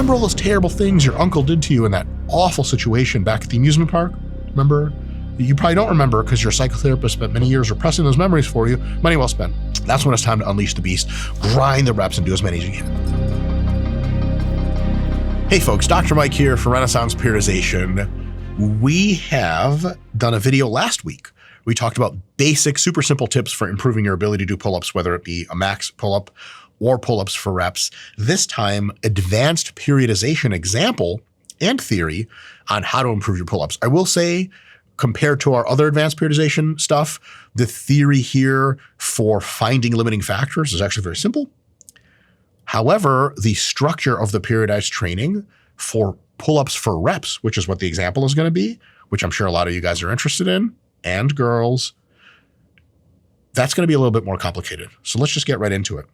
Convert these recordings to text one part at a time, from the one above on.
Remember all those terrible things your uncle did to you in that awful situation back at the amusement park? Remember? You probably don't remember because your psychotherapist spent many years repressing those memories for you. Money well spent. That's when it's time to unleash the beast, grind the reps, and do as many as you can. Hey folks, Dr. Mike here for Renaissance Periodization. We have done a video last week. We talked about basic, super simple tips for improving your ability to do pull-ups, whether it be a max pull-up or pull-ups for reps. This time, advanced periodization example and theory on how to improve your pull-ups. I will say, compared to our other advanced periodization stuff, the theory here for finding limiting factors is actually very simple. However, the structure of the periodized training for pull-ups for reps, which is what the example is going to be, which I'm sure a lot of you guys are interested in, and girls, that's going to be a little bit more complicated. So let's just get right into it.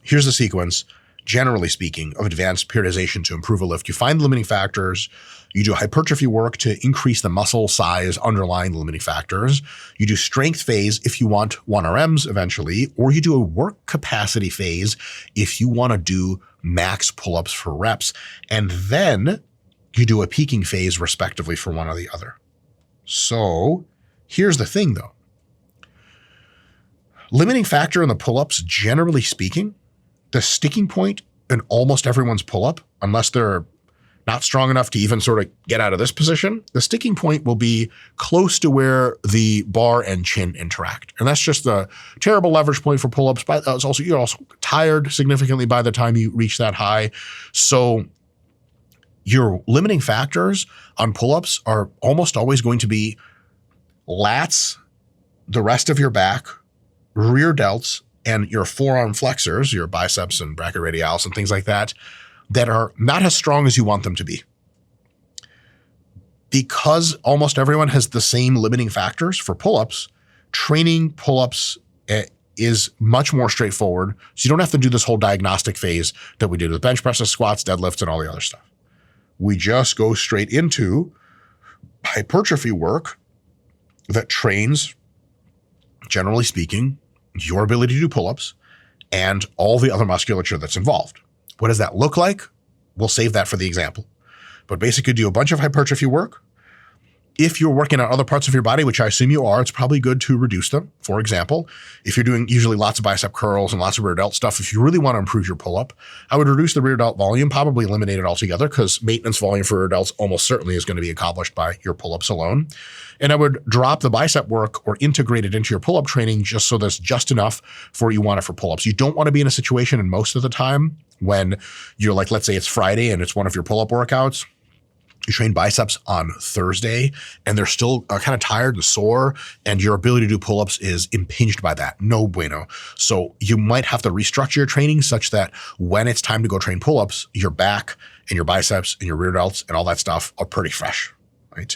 Here's the sequence, generally speaking, of advanced periodization to improve a lift. You find the limiting factors. You do hypertrophy work to increase the muscle size underlying the limiting factors. You do strength phase if you want 1RMs eventually, or you do a work capacity phase if you want to do max pull-ups for reps. And then you do a peaking phase respectively for one or the other. So here's the thing though. Limiting factor in the pull-ups, generally speaking, the sticking point in almost everyone's pull-up, unless they're not strong enough to even sort of get out of this position, the sticking point will be close to where the bar and chin interact. And that's just a terrible leverage point for pull-ups. But you're also tired significantly by the time you reach that high. So your limiting factors on pull-ups are almost always going to be lats, the rest of your back, rear delts, and your forearm flexors, your biceps and brachioradialis and things like that, that are not as strong as you want them to be. Because almost everyone has the same limiting factors for pull-ups, training pull-ups is much more straightforward. So you don't have to do this whole diagnostic phase that we did with bench presses, squats, deadlifts, and all the other stuff. We just go straight into hypertrophy work that trains, generally speaking, your ability to do pull-ups and all the other musculature that's involved. What does that look like? We'll save that for the example. But basically do a bunch of hypertrophy work. If you're working on other parts of your body, which I assume you are, it's probably good to reduce them. For example, if you're doing usually lots of bicep curls and lots of rear delt stuff, if you really want to improve your pull-up, I would reduce the rear delt volume, probably eliminate it altogether because maintenance volume for rear delts almost certainly is going to be accomplished by your pull-ups alone. And I would drop the bicep work or integrate it into your pull-up training just so there's just enough for what you want it for pull-ups. You don't want to be in a situation, and most of the time, when you're like, let's say it's Friday and it's one of your pull-up workouts, you train biceps on Thursday and they're still kind of tired and sore and your ability to do pull-ups is impinged by that. No bueno. So you might have to restructure your training such that when it's time to go train pull-ups, your back and your biceps and your rear delts and all that stuff are pretty fresh, right?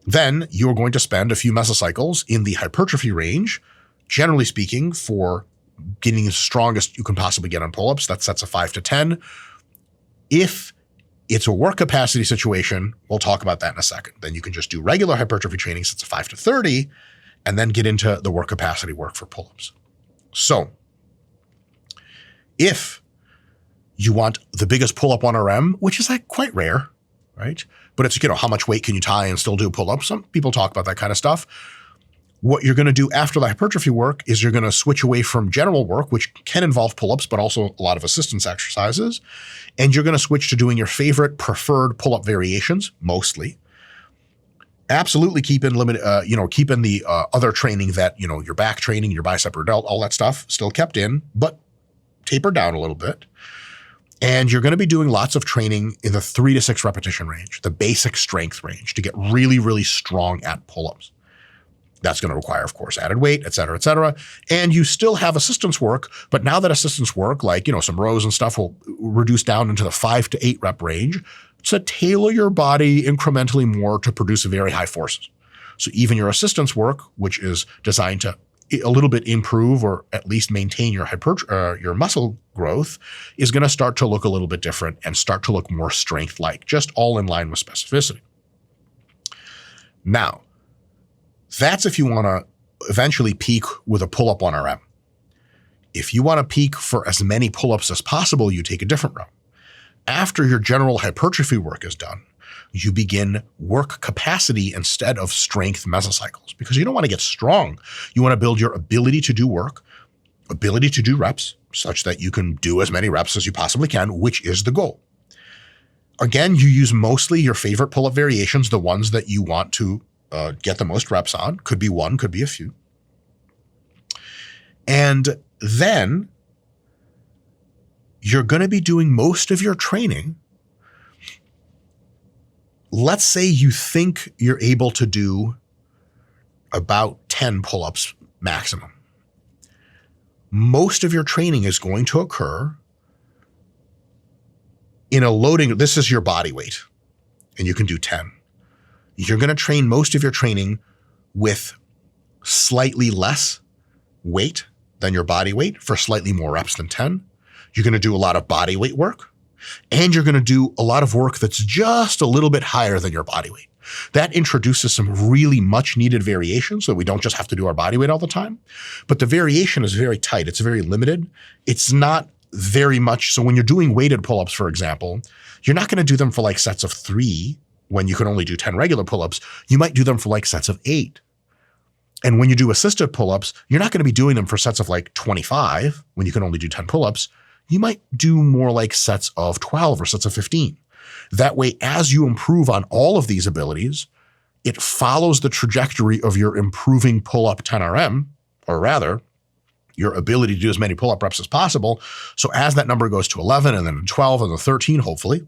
Then you're going to spend a few mesocycles in the hypertrophy range, generally speaking, for getting as strong as you can possibly get on pull-ups. That sets a 5 to 10. If it's a work capacity situation, we'll talk about that in a second. Then you can just do regular hypertrophy training, sets a 5 to 30, and then get into the work capacity work for pull-ups. So if you want the biggest pull-up 1RM, which is like quite rare, right? But it's, how much weight can you tie and still do pull-ups? Some people talk about that kind of stuff. What you're going to do after the hypertrophy work is you're going to switch away from general work, which can involve pull-ups, but also a lot of assistance exercises. And you're going to switch to doing your favorite preferred pull-up variations, mostly. Absolutely keep in keeping the other training that, your back training, your bicep or delt, all that stuff still kept in, but taper down a little bit. And you're going to be doing lots of training in the 3 to 6 repetition range, the basic strength range, to get really, really strong at pull-ups. That's going to require, of course, added weight, et cetera, et cetera. And you still have assistance work, but now that assistance work, like, some rows and stuff will reduce down into the 5 to 8 rep range to tailor your body incrementally more to produce very high forces. So even your assistance work, which is designed to a little bit improve or at least maintain your your muscle growth, is going to start to look a little bit different and start to look more strength-like, just all in line with specificity. Now, that's if you want to eventually peak with a pull-up 1RM. If you want to peak for as many pull-ups as possible, you take a different route. after your general hypertrophy work is done, you begin work capacity instead of strength mesocycles, because you don't want to get strong. You want to build your ability to do work, ability to do reps, such that you can do as many reps as you possibly can, which is the goal. Again, you use mostly your favorite pull-up variations, the ones that you want to get the most reps on. Could be one, could be a few. And then you're going to be doing most of your training. Let's say you think you're able to do about 10 pull-ups maximum. Most of your training is going to occur in a loading. This is your body weight, and you can do 10. You're going to train most of your training with slightly less weight than your body weight for slightly more reps than 10. You're going to do a lot of body weight work, and you're going to do a lot of work that's just a little bit higher than your body weight. That introduces some really much needed variation so that we don't just have to do our body weight all the time. But the variation is very tight. It's very limited. It's not very much. So when you're doing weighted pull-ups, for example, you're not going to do them for like sets of 3 when you can only do 10 regular pull-ups. You might do them for like sets of 8. And when you do assisted pull-ups, you're not going to be doing them for sets of like 25 when you can only do 10 pull-ups. You might do more like sets of 12 or sets of 15. That way, as you improve on all of these abilities, it follows the trajectory of your improving pull-up 10RM, or rather, your ability to do as many pull-up reps as possible. So as that number goes to 11 and then 12 and then 13, hopefully,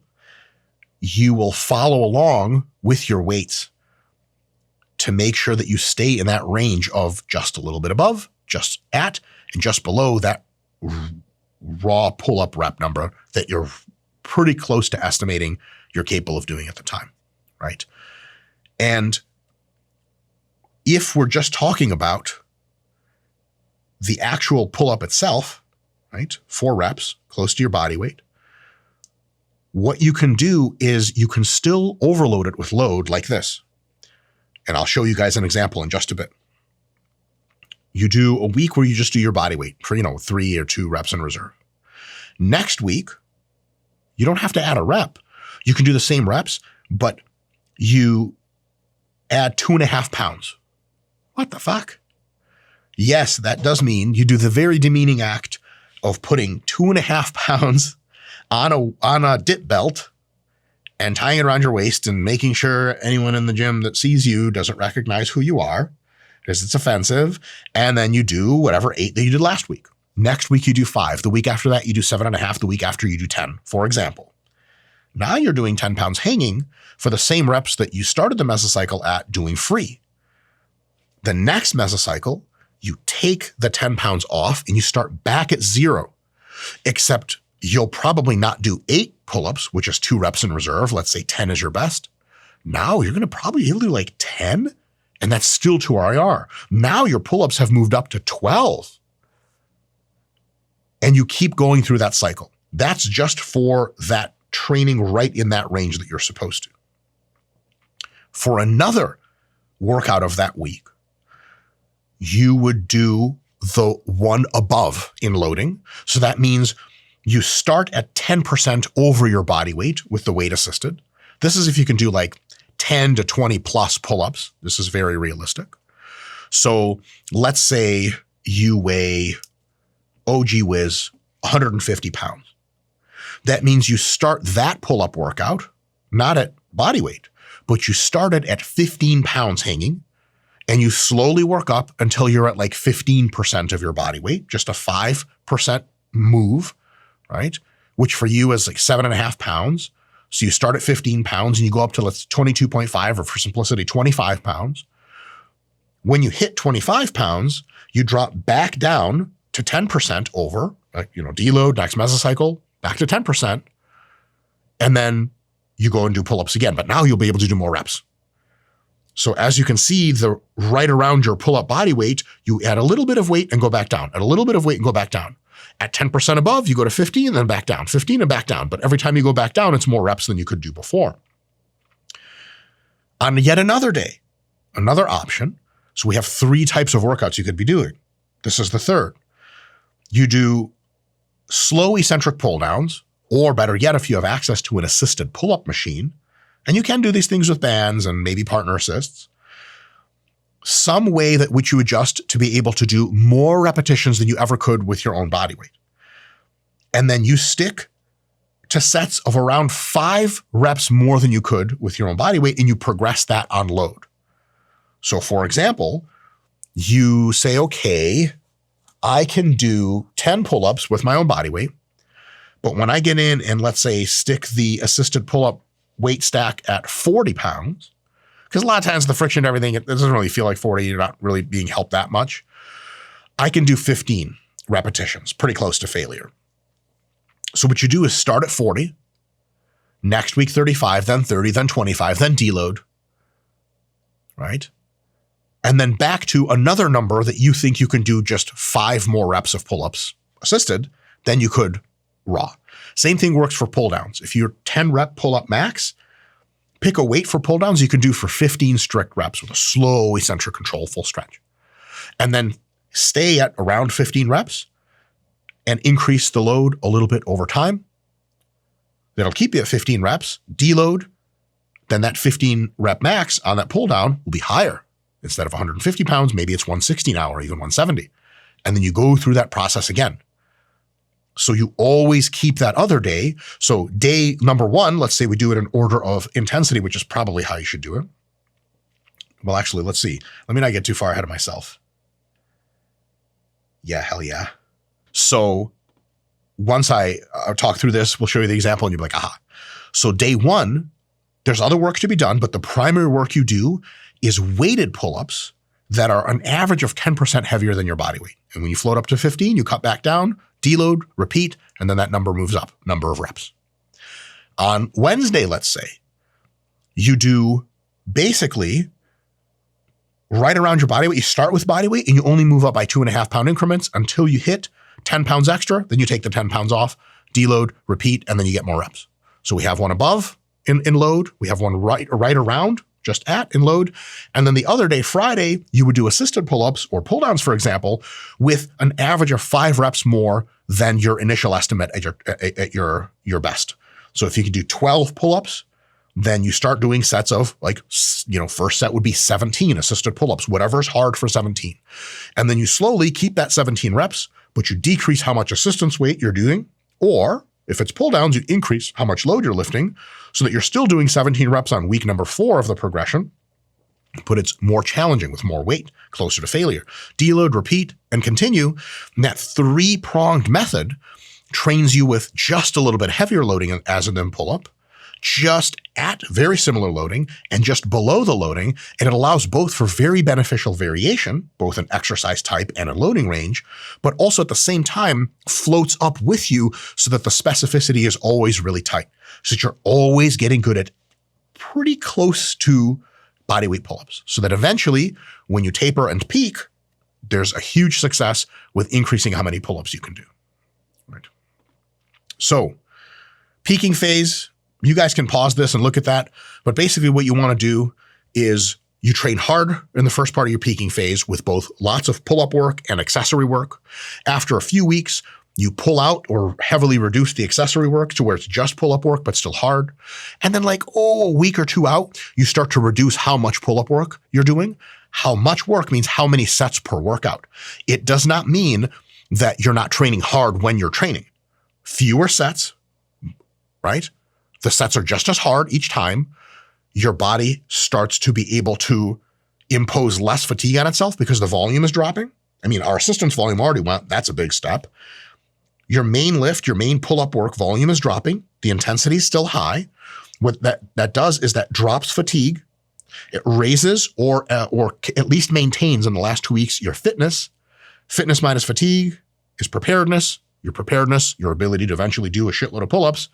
you will follow along with your weights to make sure that you stay in that range of just a little bit above, just at, and just below that raw pull-up rep number that you're pretty close to estimating you're capable of doing at the time, right? And if we're just talking about the actual pull-up itself, right, 4 reps, close to your body weight, what you can do is you can still overload it with load like this. And I'll show you guys an example in just a bit. You do a week where you just do your body weight for, 3 or 2 reps in reserve. Next week, you don't have to add a rep. You can do the same reps, but you add 2.5 pounds. What the fuck? Yes, that does mean you do the very demeaning act of putting 2.5 pounds on a dip belt and tying it around your waist and making sure anyone in the gym that sees you doesn't recognize who you are because it's offensive. And then you do whatever 8 that you did last week. Next week, you do 5. The week after that, you do 7.5. The week after, you do 10, for example. Now you're doing 10 pounds hanging for the same reps that you started the mesocycle at doing free. The next mesocycle, you take the 10 pounds off and you start back at 0, except you'll probably not do 8 pull-ups, which is 2 reps in reserve. Let's say 10 is your best. Now you're going to probably do like 10, and that's still 2 RIR. Now your pull-ups have moved up to 12. And you keep going through that cycle. That's just for that training right in that range that you're supposed to. For another workout of that week, you would do the one above in loading. So that means you start at 10% over your body weight with the weight assisted. This is if you can do like 10 to 20 plus pull-ups. This is very realistic. So let's say you weigh, oh gee whiz, 150 pounds. That means you start that pull-up workout, not at body weight, but you started at 15 pounds hanging, and you slowly work up until you're at like 15% of your body weight, just a 5% move, right? Which for you is like 7.5 pounds. So you start at 15 pounds and you go up to let's 22.5, or for simplicity, 25 pounds. When you hit 25 pounds, you drop back down to 10% over, deload, next mesocycle, back to 10%. And then you go and do pull-ups again, but now you'll be able to do more reps. So as you can see, right around your pull-up body weight, you add a little bit of weight and go back down, add a little bit of weight and go back down. At 10% above, you go to 15 and then back down, 15 and back down. But every time you go back down, it's more reps than you could do before. On yet another day, another option. So we have 3 types of workouts you could be doing. This is the third. You do slow eccentric pull downs Or better yet, if you have access to an assisted pull-up machine, and you can do these things with bands and maybe partner assists, some way that which you adjust to be able to do more repetitions than you ever could with your own body weight. And then you stick to sets of around 5 reps more than you could with your own body weight, and you progress that on load. So for example, you say, okay, I can do 10 pull-ups with my own body weight, but when I get in and let's say stick the assisted pull-up weight stack at 40 pounds, because a lot of times the friction and everything, it doesn't really feel like 40, you're not really being helped that much. I can do 15 repetitions, pretty close to failure. So what you do is start at 40, next week 35, then 30, then 25, then deload, right? And then back to another number that you think you can do just 5 more reps of pull-ups assisted than you could raw. Same thing works for pull downs. If you're 10 rep pull-up max, pick a weight for pull downs you can do for 15 strict reps with a slow eccentric control full stretch. And then stay at around 15 reps and increase the load a little bit over time. That'll keep you at 15 reps, deload, then that 15 rep max on that pull down will be higher. Instead of 150 pounds, maybe it's 160 now or even 170. And then you go through that process again. So you always keep that other day. So day number 1, let's say we do it in order of intensity, which is probably how you should do it. Well, actually, let's see. Let me not get too far ahead of myself. Yeah, hell yeah. So once I talk through this, we'll show you the example and you'll be like, aha. So day 1, there's other work to be done, but the primary work you do is weighted pull-ups that are an average of 10% heavier than your body weight. And when you float up to 15, you cut back down, deload, repeat, and then that number moves up, number of reps. On Wednesday, let's say, you do basically right around your body weight. You start with body weight and you only move up by 2.5 pound increments until you hit 10 pounds extra. Then you take the 10 pounds off, deload, repeat, and then you get more reps. So we have one above in load. We have one right around, just at in load. And then the other day, Friday, you would do assisted pull-ups or pull-downs, for example, with an average of 5 reps more than your initial estimate at your best. So if you could do 12 pull-ups, then you start doing sets of first set would be 17 assisted pull-ups, whatever's hard for 17. And then you slowly keep that 17 reps, but you decrease how much assistance weight you're doing, or if it's pull downs, you increase how much load you're lifting so that you're still doing 17 reps on week number 4 of the progression, but it's more challenging with more weight, closer to failure. Deload, repeat, and continue. And that 3-pronged method trains you with just a little bit heavier loading as in pull up, just at very similar loading and just below the loading. And it allows both for very beneficial variation, both in exercise type and in loading range, but also at the same time floats up with you so that the specificity is always really tight. So that you're always getting good at pretty close to body weight pull-ups. So that eventually when you taper and peak, there's a huge success with increasing how many pull-ups you can do. Right. So peaking phase, you guys can pause this and look at that. But basically what you want to do is you train hard in the first part of your peaking phase with both lots of pull-up work and accessory work. After a few weeks, you pull out or heavily reduce the accessory work to where it's just pull-up work, but still hard. And then a week or 2 out, you start to reduce how much pull-up work you're doing. How much work means how many sets per workout. It does not mean that you're not training hard when you're training. Fewer sets, right? The sets are just as hard each time. Your body starts to be able to impose less fatigue on itself because the volume is dropping. I mean, our assistance volume already went. That's a big step. Your main lift, your main pull-up work volume is dropping. The intensity is still high. What that does is that drops fatigue. It raises or at least maintains in the last 2 weeks your fitness. Fitness minus fatigue is preparedness. Your preparedness, your ability to eventually do a shitload of pull-ups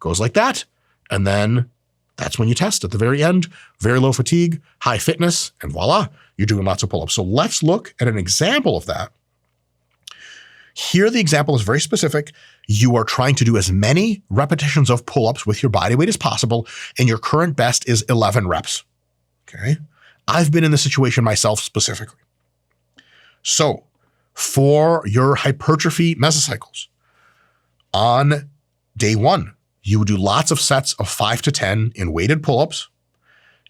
goes like that. And then that's when you test at the very end, very low fatigue, high fitness, and voila, you're doing lots of pull-ups. So let's look at an example of that. Here, the example is very specific. You are trying to do as many repetitions of pull-ups with your body weight as possible, and your current best is 11 reps. Okay. I've been in this situation myself specifically. So for your hypertrophy mesocycles, on Day 1, you would do lots of sets of 5 to 10 in weighted pull-ups.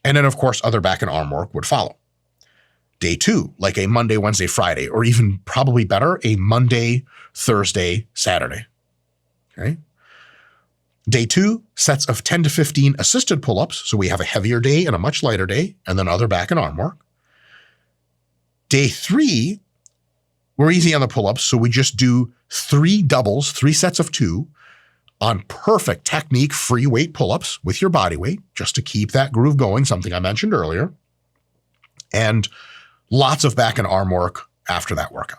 And then, of course, other back and arm work would follow. Day 2, like a Monday, Wednesday, Friday, or even probably better, a Monday, Thursday, Saturday. Okay. Day 2, sets of 10 to 15 assisted pull-ups. So we have a heavier day and a much lighter day, and then other back and arm work. Day 3, we're easy on the pull-ups. So we just do 3 doubles, 3 sets of 2 on perfect technique free weight pull-ups with your body weight, just to keep that groove going, something I mentioned earlier. And lots of back and arm work after that workout.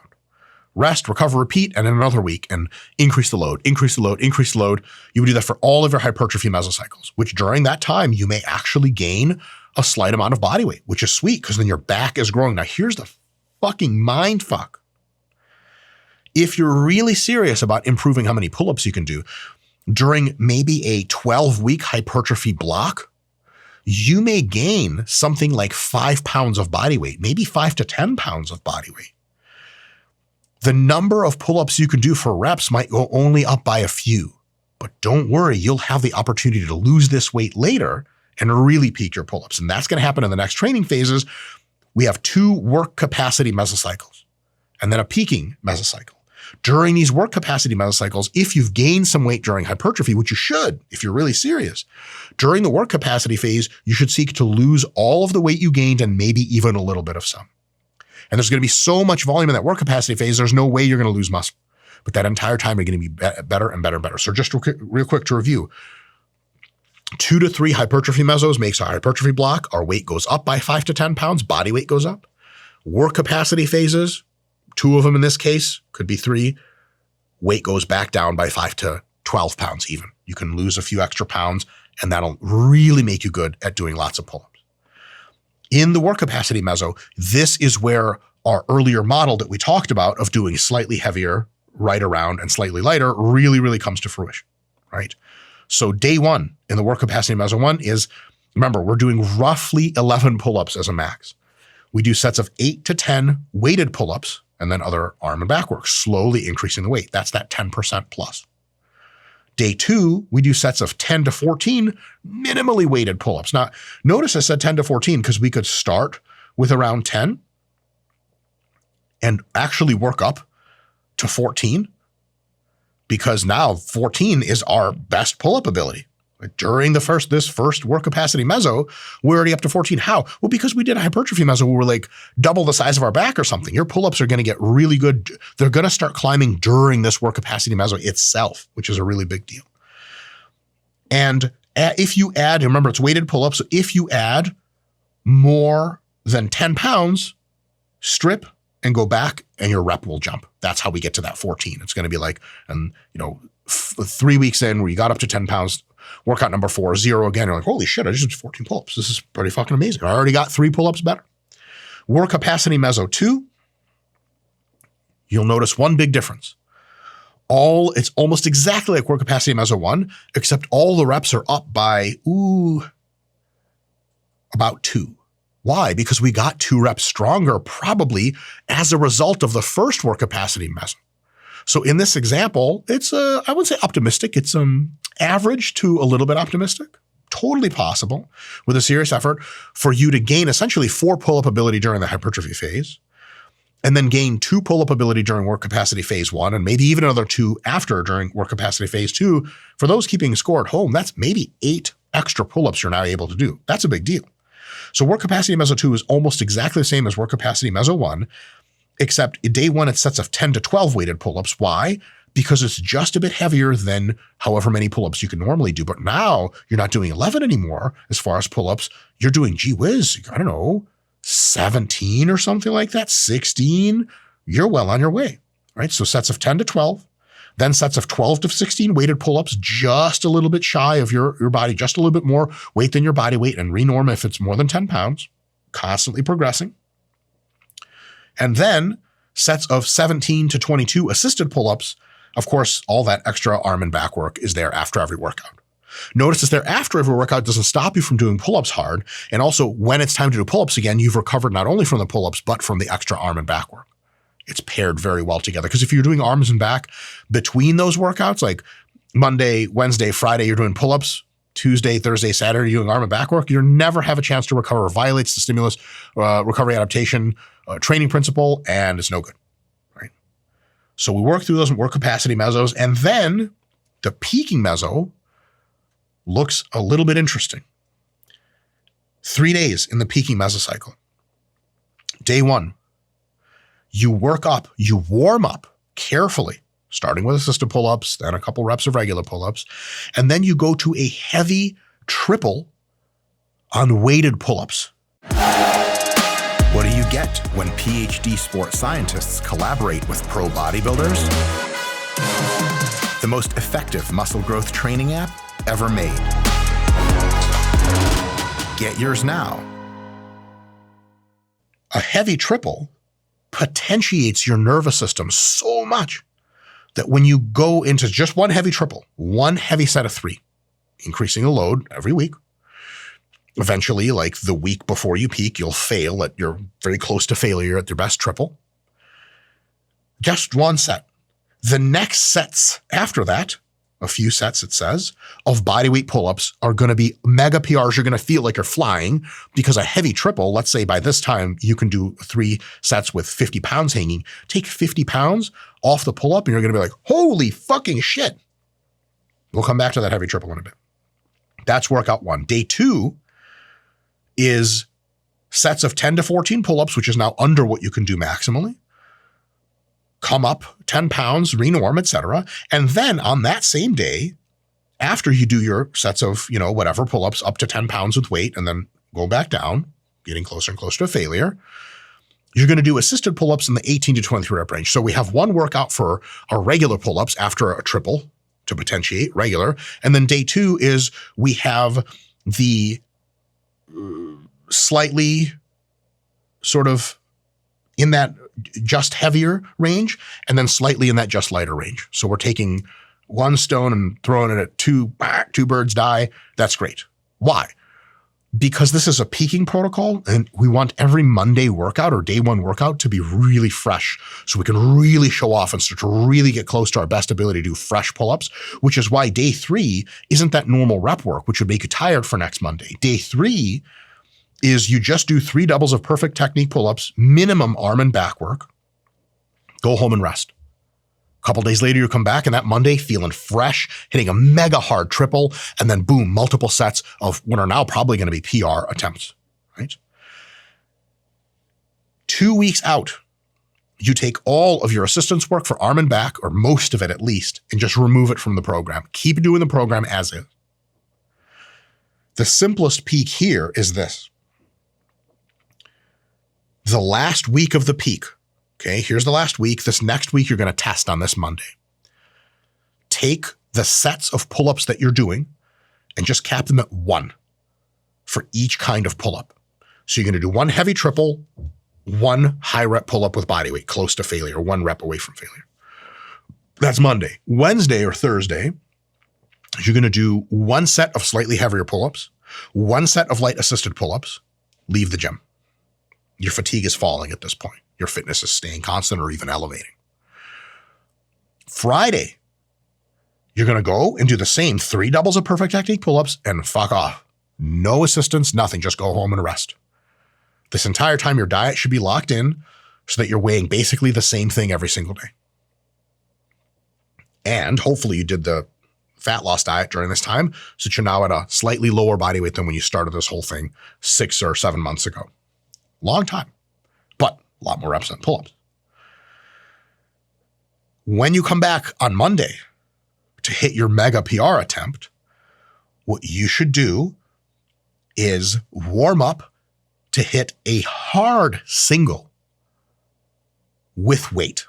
Rest, recover, repeat, and then another week, and increase the load, increase the load, increase the load. You would do that for all of your hypertrophy mesocycles, which during that time, you may actually gain a slight amount of body weight, which is sweet because then your back is growing. Now, here's the fucking mind fuck. If you're really serious about improving how many pull-ups you can do, during maybe a 12-week hypertrophy block, you may gain something like 5 pounds of body weight, maybe 5 to 10 pounds of body weight. The number of pull-ups you can do for reps might go only up by a few, but don't worry, you'll have the opportunity to lose this weight later and really peak your pull-ups. And that's going to happen in the next training phases. We have 2 work capacity mesocycles and then a peaking mesocycle. During these work capacity mesocycles, if you've gained some weight during hypertrophy, which you should if you're really serious, during the work capacity phase, you should seek to lose all of the weight you gained and maybe even a little bit of some. And there's going to be so much volume in that work capacity phase, there's no way you're going to lose muscle. But that entire time, you're going to be better and better and better. So just real quick to review, 2 to 3 hypertrophy mesos makes our hypertrophy block. Our weight goes up by 5 to 10 pounds. Body weight goes up. Work capacity phases, 2 of them in this case, could be 3. Weight goes back down by 5 to 12 pounds even. You can lose a few extra pounds, and that'll really make you good at doing lots of pull-ups. In the work capacity meso, this is where our earlier model that we talked about of doing slightly heavier, right around, and slightly lighter really, really comes to fruition, right? So day 1 in the work capacity meso 1 is, remember, we're doing roughly 11 pull-ups as a max. We do sets of 8 to 10 weighted pull-ups and then other arm and back work, slowly increasing the weight. That's that 10% plus. Day 2, we do sets of 10 to 14 minimally weighted pull-ups. Now, notice I said 10 to 14 because we could start with around 10 and actually work up to 14 because now 14 is our best pull-up ability. During this first work capacity meso, we're already up to 14. How? Well, because we did a hypertrophy meso where we're like double the size of our back or something. Your pull-ups are going to get really good. They're going to start climbing during this work capacity meso itself, which is a really big deal. And if you add, remember it's weighted pull-ups, so if you add more than 10 pounds, strip and go back and your rep will jump. That's how we get to that 14. It's going to be like, 3 weeks in where you got up to 10 pounds, workout number 4, 0 again. You're like, holy shit, I just did 14 pull-ups. This is pretty fucking amazing. I already got 3 pull-ups better. Work capacity meso 2, you'll notice one big difference. It's almost exactly like work capacity meso 1, except all the reps are up by, about 2. Why? Because we got 2 reps stronger, probably as a result of the first work capacity meso. So in this example, it's I wouldn't say optimistic. It's average to a little bit optimistic. Totally possible with a serious effort for you to gain essentially 4 pull-up ability during the hypertrophy phase, and then gain 2 pull-up ability during work capacity phase 1, and maybe even another 2 after during work capacity phase 2. For those keeping score at home, that's maybe 8 extra pull-ups you're now able to do. That's a big deal. So work capacity meso 2 is almost exactly the same as work capacity meso 1, except day 1, it's sets of 10 to 12 weighted pull-ups. Why? Because it's just a bit heavier than however many pull-ups you can normally do. But now you're not doing 11 anymore as far as pull-ups. You're doing, gee whiz, 17 or something like that, 16. You're well on your way, right? So sets of 10 to 12, then sets of 12 to 16 weighted pull-ups, just a little bit shy of your body, just a little bit more weight than your body weight, and renorm if it's more than 10 pounds, constantly progressing. And then sets of 17 to 22 assisted pull-ups. Of course, all that extra arm and back work is there after every workout. Notice it's there after every workout doesn't stop you from doing pull-ups hard. And also when it's time to do pull-ups again, you've recovered not only from the pull-ups, but from the extra arm and back work. It's paired very well together. Because if you're doing arms and back between those workouts, like Monday, Wednesday, Friday, you're doing pull-ups. Tuesday, Thursday, Saturday, you're doing arm and back work. You never have a chance to recover. Violates the stimulus recovery adaptation training principle, and it's no good, right? So we work through those work capacity mesos, and then the peaking meso looks a little bit interesting. 3 days in the peaking mesocycle. Day 1, you work up, you warm up carefully, starting with assisted pull-ups, then a couple reps of regular pull-ups, and then you go to a heavy triple on weighted pull-ups. What do you get when PhD sports scientists collaborate with pro bodybuilders? The most effective muscle growth training app ever made. Get yours now. A heavy triple potentiates your nervous system so much that when you go into just one heavy triple, one heavy set of 3, increasing the load every week, eventually, like the week before you peak, you'll fail at, you're very close to failure at your best triple. Just one set. The next sets after that, a few sets, it says, of bodyweight pull-ups are going to be mega PRs. You're going to feel like you're flying because a heavy triple, let's say by this time you can do 3 sets with 50 pounds hanging. Take 50 pounds off the pull-up and you're going to be like, holy fucking shit. We'll come back to that heavy triple in a bit. That's workout 1. Day 2 is sets of 10 to 14 pull-ups, which is now under what you can do maximally. Come up 10 pounds, renorm, etc. And then on that same day, after you do your sets of, whatever pull-ups up to 10 pounds with weight and then go back down, getting closer and closer to failure, you're going to do assisted pull-ups in the 18 to 23 rep range. So we have one workout for our regular pull-ups after a triple to potentiate regular. And then day 2 is we have the slightly sort of in that just heavier range and then slightly in that just lighter range. So we're taking one stone and throwing it at two birds die. That's great. Why? Because this is a peaking protocol and we want every Monday workout or day 1 workout to be really fresh so we can really show off and start to really get close to our best ability to do fresh pull-ups, which is why day 3 isn't that normal rep work, which would make you tired for next Monday. Day 3 is you just do 3 doubles of perfect technique pull-ups, minimum arm and back work, go home and rest. A couple days later, you come back and that Monday feeling fresh, hitting a mega hard triple, and then boom, multiple sets of what are now probably going to be PR attempts, right? 2 weeks out, you take all of your assistance work for arm and back, or most of it at least, and just remove it from the program. Keep doing the program as is. The simplest peak here is this. The last week of the peak, okay, here's the last week. This next week, you're going to test on this Monday. Take the sets of pull-ups that you're doing and just cap them at 1 for each kind of pull-up. So you're going to do 1 heavy triple, 1 high rep pull-up with body weight, close to failure, 1 rep away from failure. That's Monday. Wednesday or Thursday, you're going to do 1 set of slightly heavier pull-ups, 1 set of light assisted pull-ups, leave the gym. Your fatigue is falling at this point. Your fitness is staying constant or even elevating. Friday, you're going to go and do the same 3 doubles of perfect technique pull-ups and fuck off. No assistance, nothing. Just go home and rest. This entire time, your diet should be locked in so that you're weighing basically the same thing every single day. And hopefully you did the fat loss diet during this time so that you're now at a slightly lower body weight than when you started this whole thing 6 or 7 months ago. Long time, but a lot more reps on pull-ups. When you come back on Monday to hit your mega PR attempt, what you should do is warm up to hit a hard single with weight.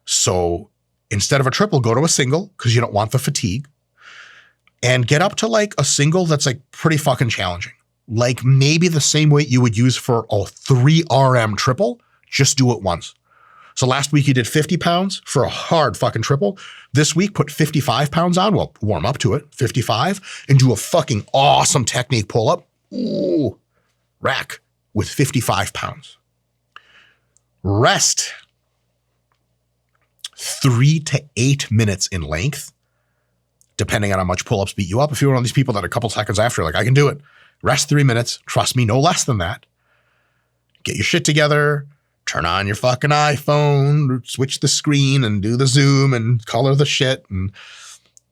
So instead of a triple, go to a single because you don't want the fatigue and get up to like a single that's like pretty fucking challenging. Like maybe the same weight you would use for a 3 RM triple, just do it once. So last week you did 50 pounds for a hard fucking triple. This week put 55 pounds on, well, warm up to it, 55, and do a fucking awesome technique pull-up. Ooh, rack with 55 pounds. Rest 3 to 8 minutes in length depending on how much pull-ups beat you up. If you're one of these people that a couple seconds after, like, I can do it. Rest 3 minutes. Trust me, no less than that. Get your shit together. Turn on your fucking iPhone, switch the screen and do the zoom and color the shit and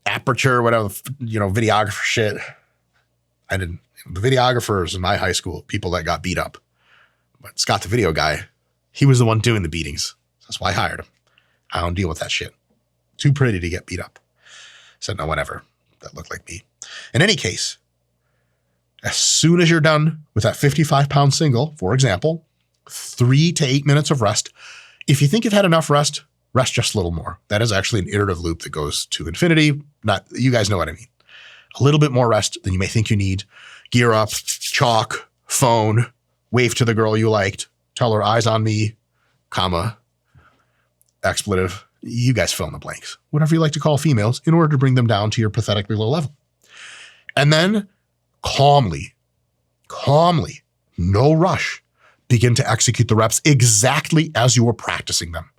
aperture, whatever, videographer shit. The videographers in my high school, people that got beat up. But Scott, the video guy, he was the one doing the beatings. That's why I hired him. I don't deal with that shit. Too pretty to get beat up. Said, no, whatever. That looked like me. In any case, as soon as you're done with that 55-pound single, for example, 3 to 8 minutes of rest. If you think you've had enough rest just a little more. That is actually an iterative loop that goes to infinity. You guys know what I mean. A little bit more rest than you may think you need. Gear up, chalk, phone, wave to the girl you liked, tell her eyes on me, comma, expletive. You guys fill in the blanks. Whatever you like to call females in order to bring them down to your pathetically low level. And then calmly, no rush, begin to execute the reps exactly as you were practicing them.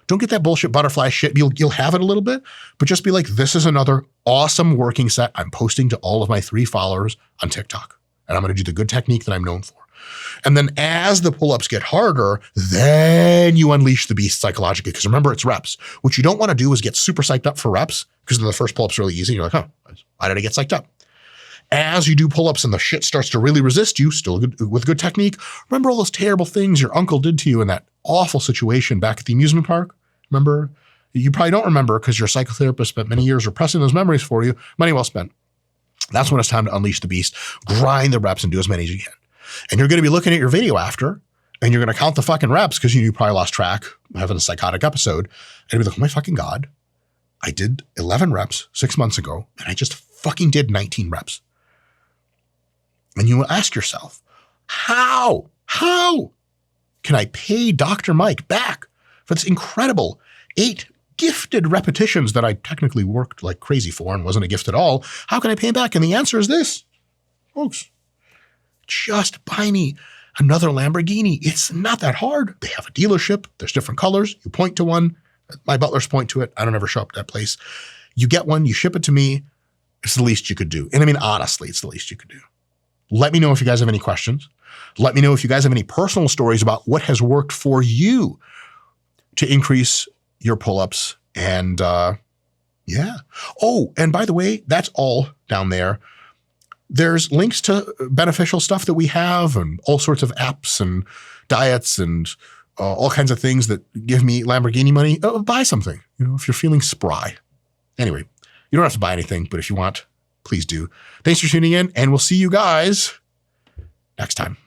Don't get that bullshit butterfly shit. You'll have it a little bit, but just be like, this is another awesome working set I'm posting to all of my 3 followers on TikTok. And I'm going to do the good technique that I'm known for. And then as the pull-ups get harder, then you unleash the beast psychologically. Because remember, it's reps. What you don't want to do is get super psyched up for reps, because then the first pull-up's really easy. You're like, why did I get psyched up? As you do pull-ups and the shit starts to really resist you, still with good technique, remember all those terrible things your uncle did to you in that awful situation back at the amusement park? Remember? You probably don't remember because your psychotherapist spent many years repressing those memories for you. Money well spent. That's when it's time to unleash the beast, grind the reps and do as many as you can. And you're going to be looking at your video after, and you're going to count the fucking reps because you probably lost track having a psychotic episode. And you'll be like, oh my fucking God, I did 11 reps 6 months ago, and I just fucking did 19 reps. And you will ask yourself, how can I pay Dr. Mike back for this incredible 8 gifted repetitions that I technically worked like crazy for and wasn't a gift at all? How can I pay him back? And the answer is this, folks, just buy me another Lamborghini. It's not that hard. They have a dealership. There's different colors. You point to one. My butlers point to it. I don't ever show up at that place. You get one, you ship it to me. It's the least you could do. And I mean, honestly, it's the least you could do. Let me know if you guys have any questions. Let me know if you guys have any personal stories about what has worked for you to increase your pull-ups. And yeah. Oh, and by the way, that's all down there. There's links to beneficial stuff that we have and all sorts of apps and diets and all kinds of things that give me Lamborghini money. Buy something, if you're feeling spry. Anyway, you don't have to buy anything, but if you want, please do. Thanks for tuning in, and we'll see you guys next time.